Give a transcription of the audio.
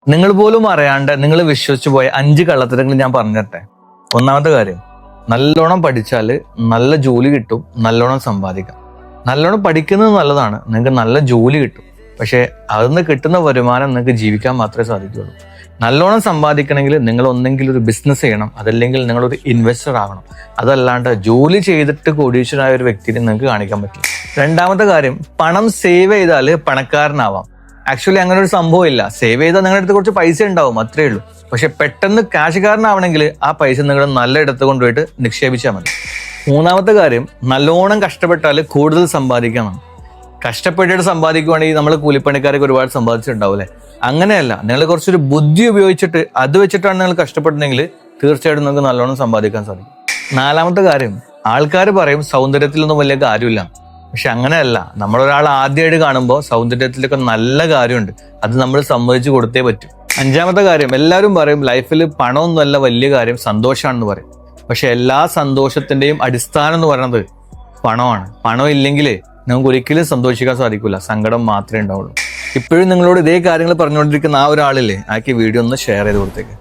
നിങ്ങൾ പോലും അറിയാണ്ട് നിങ്ങൾ വിശ്വസിച്ചു പോയ 5 കള്ളത്തരങ്ങൾ ഞാൻ പറഞ്ഞിട്ടെ. ഒന്നാമത്തെ കാര്യം, നല്ലോണം പഠിച്ചാൽ നല്ല ജോലി കിട്ടും, നല്ലോണം സമ്പാദിക്കാം. നല്ലോണം പഠിക്കുന്നത് നല്ലതാണ്, നിങ്ങൾക്ക് നല്ല ജോലി കിട്ടും. പക്ഷെ അതിന്ന് കിട്ടുന്ന വരുമാനം നിങ്ങൾക്ക് ജീവിക്കാൻ മാത്രമേ സാധിക്കുകയുള്ളൂ. നല്ലോണം സമ്പാദിക്കണമെങ്കിൽ നിങ്ങൾ ഒന്നെങ്കിൽ ഒരു ബിസിനസ് ചെയ്യണം, അതല്ലെങ്കിൽ നിങ്ങളൊരു ഇൻവെസ്റ്റർ ആവണം. അതല്ലാണ്ട് ജോലി ചെയ്തിട്ട് കോടീശ്വരനായ ഒരു വ്യക്തിനെ നിങ്ങൾക്ക് കാണിക്കാൻ പറ്റില്ല. രണ്ടാമത്തെ കാര്യം, പണം സേവ് ചെയ്താൽ പണക്കാരനാവാം. ആക്ച്വലി അങ്ങനെ ഒരു സംഭവം ഇല്ല. സേവ് ചെയ്താൽ നിങ്ങളുടെ അടുത്ത് കുറച്ച് പൈസ ഉണ്ടാവും, അത്രേ ഉള്ളൂ. പക്ഷെ പെട്ടെന്ന് കാശുകാരനാവണമെങ്കിൽ ആ പൈസ നിങ്ങൾ നല്ല ഇടത്ത് കൊണ്ടുപോയിട്ട് നിക്ഷേപിച്ചാൽ മതി. മൂന്നാമത്തെ കാര്യം, നല്ലോണം കഷ്ടപ്പെട്ടാൽ കൂടുതൽ സമ്പാദിക്കണം. കഷ്ടപ്പെട്ടിട്ട് സമ്പാദിക്കുവാണെങ്കിൽ നമ്മൾ കൂലിപ്പണിക്കാരൊക്കെ ഒരുപാട് സമ്പാദിച്ചിട്ടുണ്ടാവും അല്ലേ? അങ്ങനെയല്ല, നിങ്ങൾ കുറച്ചൊരു ബുദ്ധി ഉപയോഗിച്ചിട്ട് അത് വെച്ചിട്ടാണ് നിങ്ങൾ കഷ്ടപ്പെടുന്നതെങ്കിൽ തീർച്ചയായിട്ടും നിങ്ങൾക്ക് നല്ലോണം സമ്പാദിക്കാൻ സാധിക്കും. നാലാമത്തെ കാര്യം, ആൾക്കാർ പറയും സൗന്ദര്യത്തിലൊന്നും വലിയ കാര്യമില്ല. പക്ഷെ അങ്ങനെയല്ല. നമ്മളൊരാൾ ആദ്യമായിട്ട് കാണുമ്പോൾ സൗന്ദര്യത്തിലൊക്കെ നല്ല കാര്യമുണ്ട്, അത് നമ്മൾ സമ്മതിച്ചു കൊടുത്തേ പറ്റും. അഞ്ചാമത്തെ കാര്യം, എല്ലാവരും പറയും ലൈഫിൽ പണമൊന്നുമല്ല വലിയ കാര്യം, സന്തോഷമാണെന്ന് പറയും. പക്ഷെ എല്ലാ സന്തോഷത്തിന്റെയും അടിസ്ഥാനം എന്ന് പറയുന്നത് പണമാണ്. പണം ഇല്ലെങ്കിൽ നമുക്ക് ഒരിക്കലും സന്തോഷിക്കാൻ സാധിക്കില്ല, സങ്കടം മാത്രമേ ഉണ്ടാവുള്ളൂ. ഇപ്പോഴും നിങ്ങളോട് ഇതേ കാര്യങ്ങൾ പറഞ്ഞുകൊണ്ടിരിക്കുന്ന ആ ഒരാളില്ലേ, ആക്കി വീഡിയോ ഒന്ന് ഷെയർ ചെയ്ത് കൊടുത്തേക്ക്.